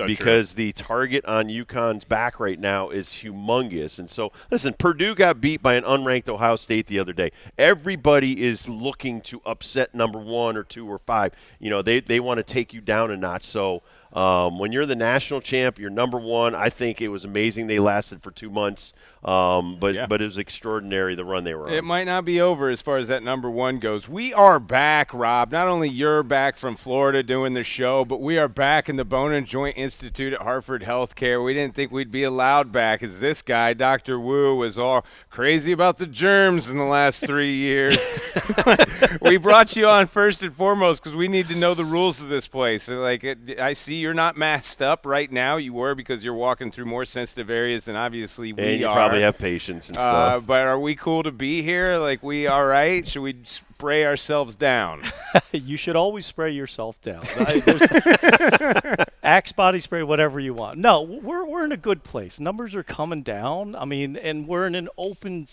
because the target on UConn's back right now is humongous. And so, listen, Purdue got beat by an unranked Ohio State the other day. Everybody is looking to upset number 1 or 2 or 5. They want to take you down a notch. So when you're the national champ, you're number 1. I think it was amazing they lasted for 2 months. But it was extraordinary, the run they were on. It might not be over as far as that number 1 goes. We are back, Rob. Not only you're back from Florida doing the show, but we are back in the Bone and Joint Institute at Hartford Healthcare. We didn't think we'd be allowed back as this guy, Dr. Wu, was all crazy about the germs in the last 3 years. We brought you on first and foremost because we need to know the rules of this place. I see you're not masked up right now. You were because you're walking through more sensitive areas than obviously we are. And you probably have patience and stuff. But are we cool to be here? Like, we all right? Should we spray ourselves down? You should always spray yourself down. Axe body spray, whatever you want. No, we're in a good place. Numbers are coming down. I mean, and we're in an open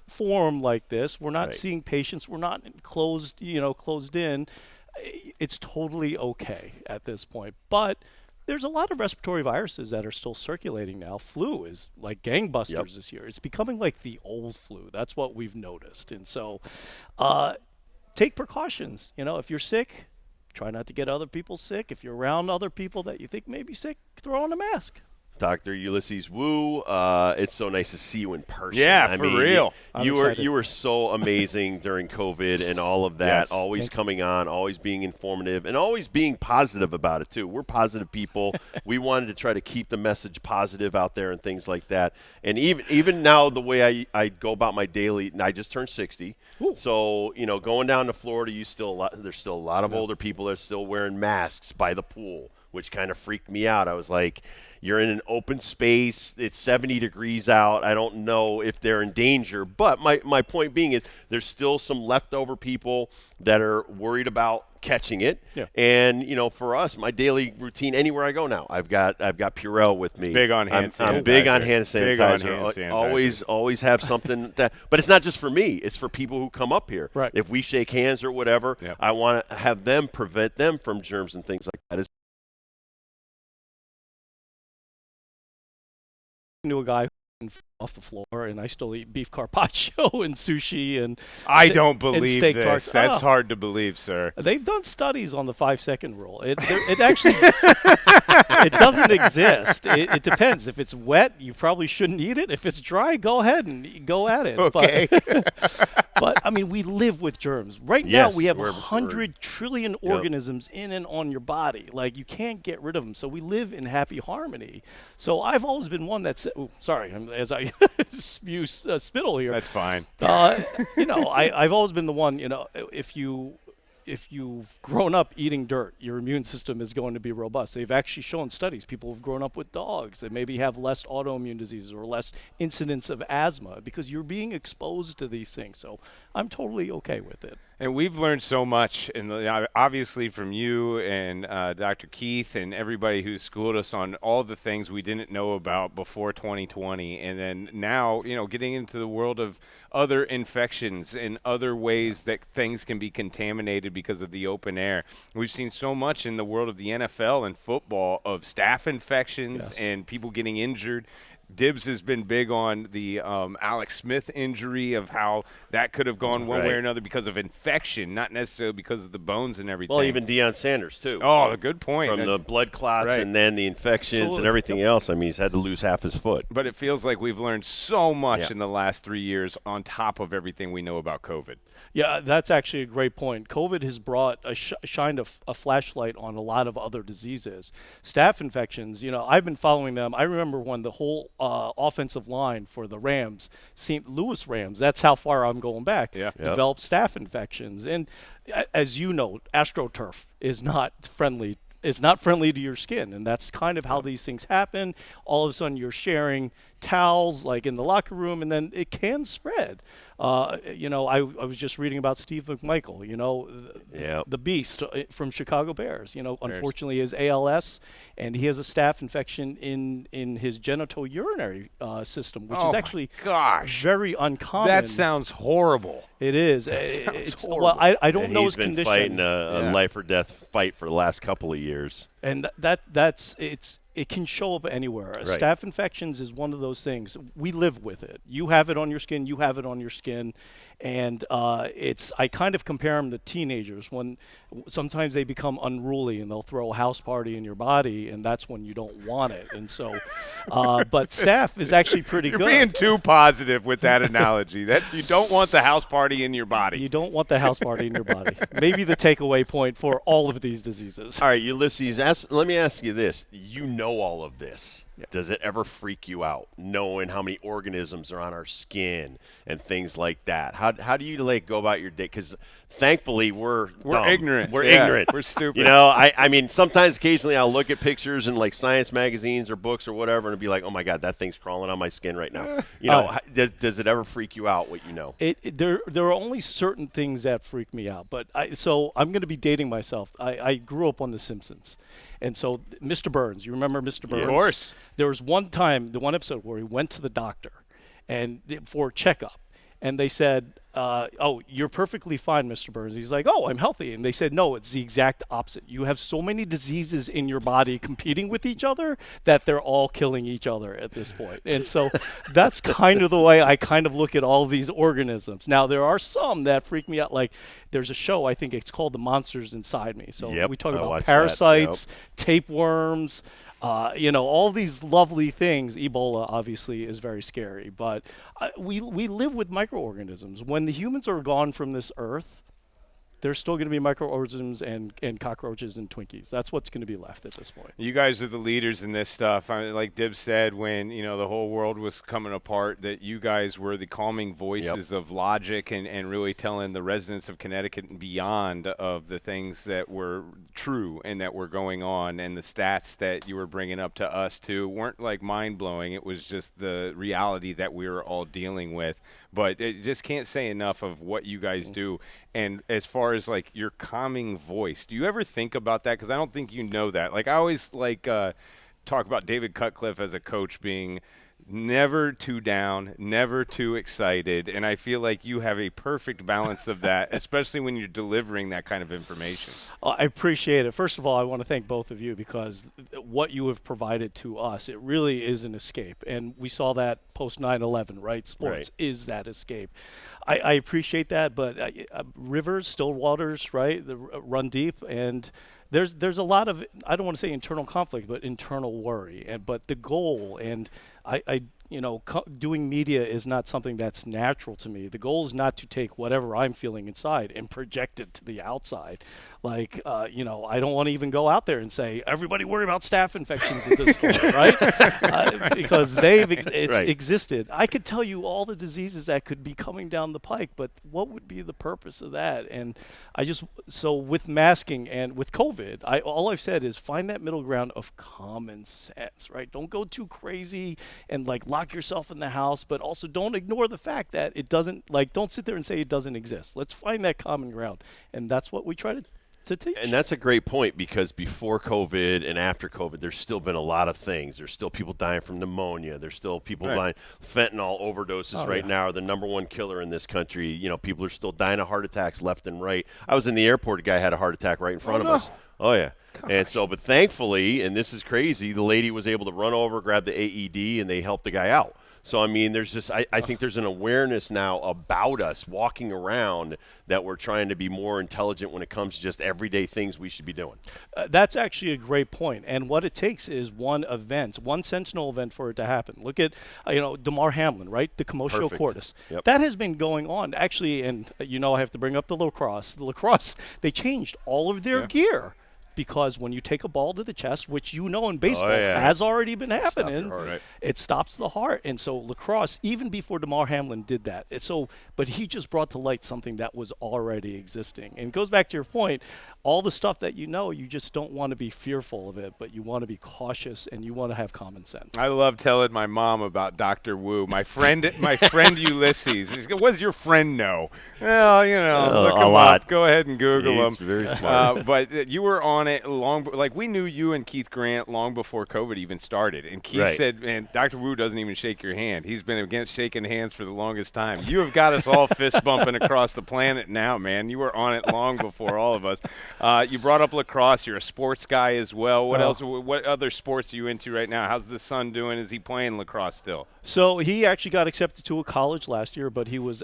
form like this. We're not seeing patients. We're not closed in. It's totally okay at this point. But there's a lot of respiratory viruses that are still circulating now. Flu is like gangbusters this year. It's becoming like the old flu. That's what we've noticed. And so take precautions. If you're sick, try not to get other people sick. If you're around other people that you think may be sick, throw on a mask. Dr. Ulysses Wu, it's so nice to see you in person. Yeah, for real. You were so amazing during COVID and all of that. Yes, always coming on, always being informative, and always being positive about it too. We're positive people. We wanted to try to keep the message positive out there and things like that. And even now, the way I go about my daily, I just turned 60. Ooh. So going down to Florida, there's still a lot of older people that are still wearing masks by the pool, which kind of freaked me out. I was like, you're in an open space. It's 70 degrees out. I don't know if they're in danger. But my point being is there's still some leftover people that are worried about catching it. Yeah. And, for us, my daily routine, anywhere I go now, I've got Purell with me. It's big on hand sanitizer. I'm big on hand sanitizer. Big on hand sanitizer. Always have something. But it's not just for me. It's for people who come up here. Right. If we shake hands or whatever, I want to have them prevent them from germs and things like that. Knew a guy off the floor, and I still eat beef carpaccio and sushi and I don't believe steak this. tarts. That's hard to believe, sir. They've done studies on the 5-second rule. It actually it doesn't exist. It depends. If it's wet, you probably shouldn't eat it. If it's dry, go ahead and go at it. Okay. But I mean, we live with germs. Right now, we have 100 trillion organisms in and on your body. Like, you can't get rid of them. So we live in happy harmony. So I've always been one that said, as I spew spittle here. That's fine. I've always been the one, if you've grown up eating dirt, your immune system is going to be robust. They've actually shown studies. People who've grown up with dogs that maybe have less autoimmune diseases or less incidence of asthma because you're being exposed to these things. So I'm totally okay with it. And we've learned so much, obviously from you and Dr. Keith and everybody who schooled us on all the things we didn't know about before 2020. And then now, getting into the world of other infections and other ways that things can be contaminated because of the open air. We've seen so much in the world of the NFL and football of staph infections and people getting injured. Dibs has been big on the Alex Smith injury of how that could have gone one way or another because of infection, not necessarily because of the bones and everything. Well, even Deion Sanders, too. Oh, a good point. From the blood clots and then the infections and everything else. I mean, he's had to lose half his foot. But it feels like we've learned so much in the last 3 years on top of everything we know about COVID. Yeah, that's actually a great point. COVID has brought shined a flashlight on a lot of other diseases. Staph infections, I've been following them. I remember when the whole offensive line for the Rams, St. Louis Rams, that's how far I'm going back, developed staph infections. And as you know, AstroTurf is not friendly. It's not friendly to your skin, and that's kind of how these things happen. All of a sudden, you're sharing towels, like in the locker room, and then it can spread. I was just reading about Steve McMichael, the beast from Chicago Bears. Unfortunately, his ALS, and he has a staph infection in his genitourinary system, which is actually very uncommon. That sounds horrible. It is. It's horrible. Well, I don't know his condition. He's been fighting a life or death fight for the last couple of years. And it can show up anywhere. Right. Staph infections is one of those things. We live with it. You have it on your skin. You have it on your skin. And I kind of compare them to teenagers when sometimes they become unruly and they'll throw a house party in your body, and that's when you don't want it. And so, but staph is actually pretty good. You're being too positive with that analogy. That you don't want the house party in your body. You don't want the house party in your body. Maybe the takeaway point for all of these diseases. All right, Ulysses, let me ask you this. You know all of this. Yeah. Does it ever freak you out knowing how many organisms are on our skin and things like that? How do you go about your day? Because thankfully we're dumb. Ignorant. We're ignorant. We're stupid. I mean, sometimes occasionally I'll look at pictures in science magazines or books or whatever and be like, oh my God, that thing's crawling on my skin right now. Does it ever freak you out what you know? There are only certain things that freak me out. But so I'm going to be dating myself. I grew up on The Simpsons. And so Mr. Burns, you remember Mr. Burns? Of course. There was one episode where he went to the doctor and for a checkup. And they said, oh, you're perfectly fine, Mr. Burns. He's like, oh, I'm healthy. And they said, no, it's the exact opposite. You have so many diseases in your body competing with each other that they're all killing each other at this point. And so that's kind of the way I kind of look at all of these organisms. Now, there are some that freak me out. Like there's a show, I think it's called The Monsters Inside Me. So we talk about parasites, tapeworms, all these lovely things. Ebola obviously is very scary, but we live with microorganisms. When the humans are gone from this earth, there's still going to be microorganisms and cockroaches and Twinkies. That's what's going to be left at this point. You guys are the leaders in this stuff. Like Dib said, when the whole world was coming apart, that you guys were the calming voices of logic and really telling the residents of Connecticut and beyond of the things that were true and that were going on, and the stats that you were bringing up to us too weren't mind-blowing. It was just the reality that we were all dealing with. But it just can't say enough of what you guys do. And as far as your calming voice, do you ever think about that? Because I don't think you know that. I always talk about David Cutcliffe as a coach being never too down, never too excited. And I feel like you have a perfect balance of that, especially when you're delivering that kind of information. I appreciate it. First of all, I want to thank both of you because what you have provided to us, it really is an escape. And we saw that post 9/11, right? Sports is that escape. I appreciate that, but rivers, still waters, right? Run deep, and there's a lot of, I don't want to say internal conflict, but internal worry. But the goal, and doing media is not something that's natural to me. The goal is not to take whatever I'm feeling inside and project it to the outside. I don't want to even go out there and say, everybody worry about staph infections at this point, right? Because they've existed. I could tell you all the diseases that could be coming down the pike, but what would be the purpose of that? And so with masking and with COVID, all I've said is find that middle ground of common sense, right? Don't go too crazy and lock yourself in the house, but also don't ignore the fact that it doesn't, don't sit there and say it doesn't exist. Let's find that common ground. And that's what we try to teach. And that's a great point, because before COVID and after COVID, there's still been a lot of things. There's still people dying from pneumonia. There's still people dying. Fentanyl overdoses now are the number one killer in this country. People are still dying of heart attacks left and right. I was in the airport. A guy had a heart attack right in front of us. Oh, yeah. Gosh. And so, but thankfully, and this is crazy, the lady was able to run over, grab the AED, and they helped the guy out. So, I mean, there's just, I think there's an awareness now about us walking around that we're trying to be more intelligent when it comes to just everyday things we should be doing. That's actually a great point. And what it takes is one sentinel event for it to happen. Look at, Damar Hamlin, right? The commotio cordis. Yep. That has been going on. Actually, and, I have to bring up the lacrosse. The lacrosse, they changed all of their gear. Because when you take a ball to the chest, which in baseball has already been happening, it stops the heart. And so lacrosse, even before Damar Hamlin did that, but he just brought to light something that was already existing. And it goes back to your point, all the stuff that you just don't want to be fearful of it, but you want to be cautious and you want to have common sense. I love telling my mom about Dr. Wu. My friend Ulysses. What does your friend know? Well, look him up. Go ahead and Google him. He's very smart. But you were on it like we knew you and Keith Grant long before COVID even started. And Keith said, man, Dr. Wu doesn't even shake your hand. He's been against shaking hands for the longest time. You have got us all fist bumping across the planet now, man. You were on it long before all of us. You brought up lacrosse. You're a sports guy as well. What else? What other sports are you into right now? How's the son doing? Is he playing lacrosse still? So he actually got accepted to a college last year, but he's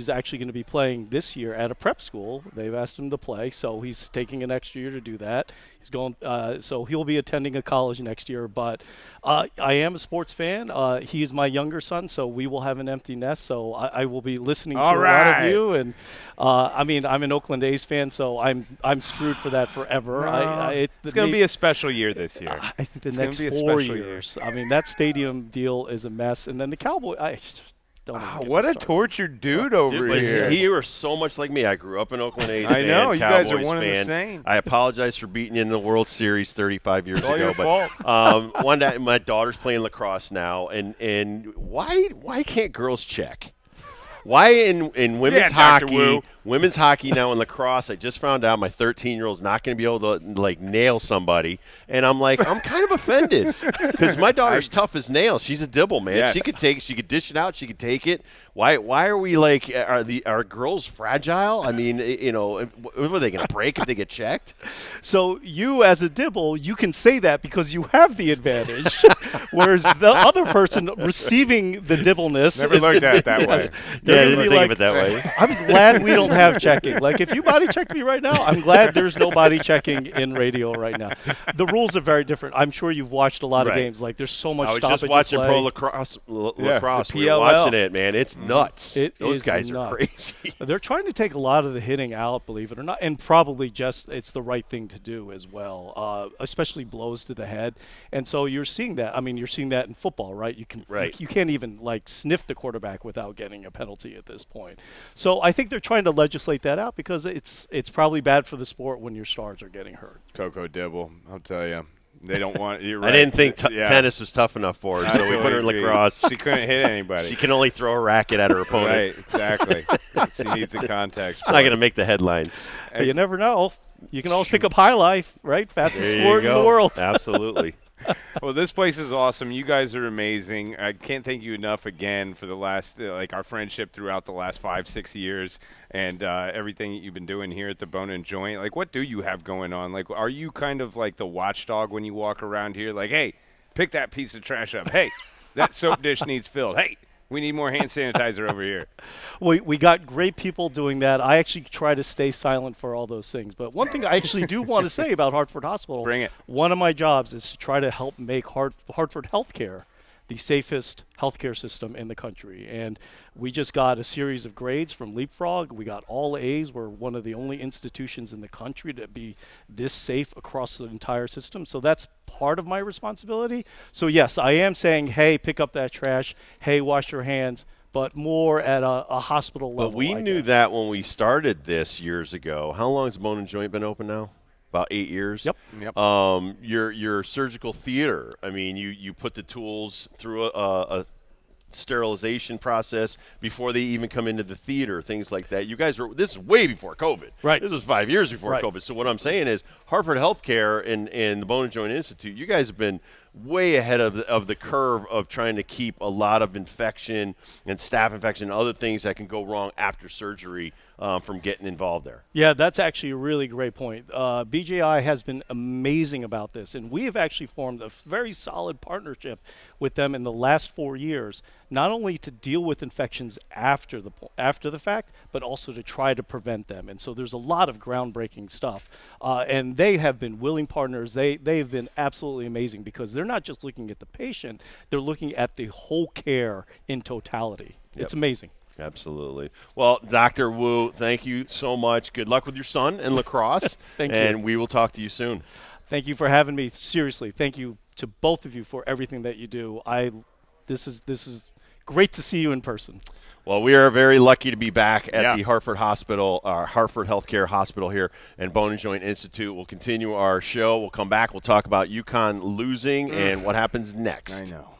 actually going to be playing this year at a prep school. They've asked him to play, so he's taking an extra year to do that. He's going, so he'll be attending a college next year. But I am a sports fan. He's my younger son, so we will have an empty nest. So I will be listening to a lot of you. And I'm an Oakland A's fan, so I'm screwed for that forever. It's going to be a special year this year. I think the next 4 years. That stadium deal is a mess. And then the Cowboys. What a tortured dude over here. You are so much like me. I grew up an Oakland A's fan. I know. You guys are Cowboys one fan. and the same. I apologize for beating you in the World Series 35 years ago. Your fault. One day, my daughter's playing lacrosse now, and why can't girls check? Why in women's hockey now in lacrosse, I just found out my 13-year-old's not going to be able to nail somebody, and I'm kind of offended because my daughter's tough as nails. She's a dibble, man. Yes. She could dish it out. She could take it. Why are we are girls fragile? I mean, what are they going to break if they get checked? So you as a dibble, you can say that because you have the advantage, whereas the other person receiving the dibbleness never looked at it that way. Yeah, I didn't think of it that way. I'm glad we don't have checking. Like, if you body check me right now, I'm glad there's no body checking in radio right now. The rules are very different. I'm sure you've watched a lot of games. Like, there's so much stoppage. I was just watching play. pro lacrosse. The We were watching it, man. It's nuts. Those guys nuts. are crazy. They're trying to take a lot of the hitting out, believe it or not, and probably just it's the right thing to do as well, especially blows to the head. And so you're seeing that. I mean, you're seeing that in football, right? You can't even sniff the quarterback without getting a penalty at this point. So I think they're trying to legislate that out because it's probably bad for the sport when your stars are getting hurt. Coco Dibble, I'll tell you. They don't want. You're right. I didn't think tennis was tough enough for her, so we put her in lacrosse. She couldn't hit anybody. She can only throw a racket at her opponent. Right, exactly. She needs the contact. It's not going to make the headlines. You never know. You can always pick up high life, right? Fastest sport in the world. Absolutely. Well, this place is awesome. You guys are amazing. I can't thank you enough again for the last, our friendship throughout the last 5-6 years and everything that you've been doing here at the Bone and Joint. Like, what do you have going on? Like, are you kind of like the watchdog when you walk around here? Like, hey, pick that piece of trash up. Hey, that soap dish needs filled. Hey, we need more hand sanitizer over here. We got great people doing that. I actually try to stay silent for all those things. But one thing I actually do want to say about Hartford Hospital, bring it. One of my jobs is to try to help make Hartford Healthcare the safest healthcare system in the country. And we just got a series of grades from Leapfrog. We got all A's. We're one of the only institutions in the country to be this safe across the entire system. So that's part of my responsibility. So yes, I am saying, hey, pick up that trash. Hey, wash your hands. But more at a hospital level. But we knew that when we started this years ago. How long has Bone and Joint been open now? About 8 years. Yep. Your surgical theater. I mean, you put the tools through a sterilization process before they even come into the theater, things like that. You guys this is way before COVID. Right. This was 5 years before COVID. So what I'm saying is Hartford Healthcare and the Bone and Joint Institute, you guys have been way ahead of the curve of trying to keep a lot of infection and staph infection and other things that can go wrong after surgery from getting involved there. Yeah, that's actually a really great point. BJI has been amazing about this, and we have actually formed a very solid partnership with them in the last 4 years, not only to deal with infections after the fact, but also to try to prevent them. And so there's a lot of groundbreaking stuff, and they have been willing partners. They've been absolutely amazing because they're not just looking at the patient, they're looking at the whole care in totality. Yep. It's amazing. Absolutely. Well, Dr. Wu, thank you so much. Good luck with your son in lacrosse. Thank you. And we will talk to you soon. Thank you for having me. Seriously, thank you to both of you for everything that you do. This is Great to see you in person. Well, we are very lucky to be back at the Hartford Hospital, Hartford Healthcare Hospital here and Bone and Joint Institute. We'll continue our show. We'll come back. We'll talk about UConn losing and what happens next. I know.